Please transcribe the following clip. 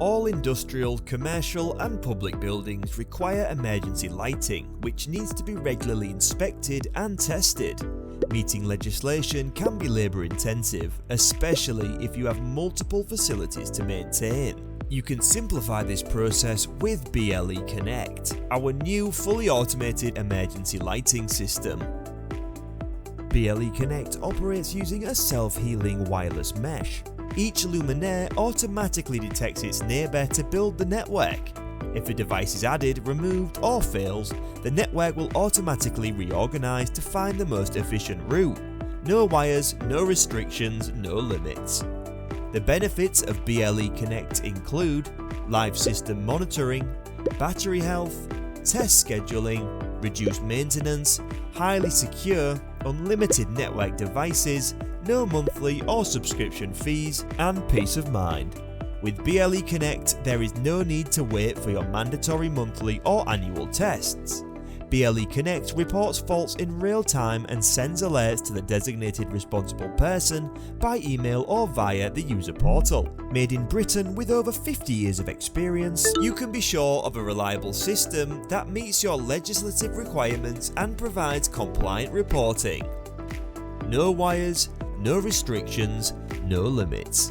All industrial, commercial and public buildings require emergency lighting, which needs to be regularly inspected and tested. Meeting legislation can be labour intensive, especially if you have multiple facilities to maintain. You can simplify this process with BLE Connect, our new fully automated emergency lighting system. BLE Connect operates using a self-healing wireless mesh. Each luminaire automatically detects its neighbour to build the network. If a device is added, removed or fails, the network will automatically reorganise to find the most efficient route. No wires, no restrictions, no limits. The benefits of BLE Connect include live system monitoring, battery health, test scheduling, reduced maintenance, highly secure, unlimited network devices, no monthly or subscription fees, and peace of mind. With BLE Connect, there is no need to wait for your mandatory monthly or annual tests. BLE Connect reports faults in real time and sends alerts to the designated responsible person by email or via the user portal. Made in Britain with over 50 years of experience, you can be sure of a reliable system that meets your legislative requirements and provides compliant reporting. No wires, no restrictions, no limits.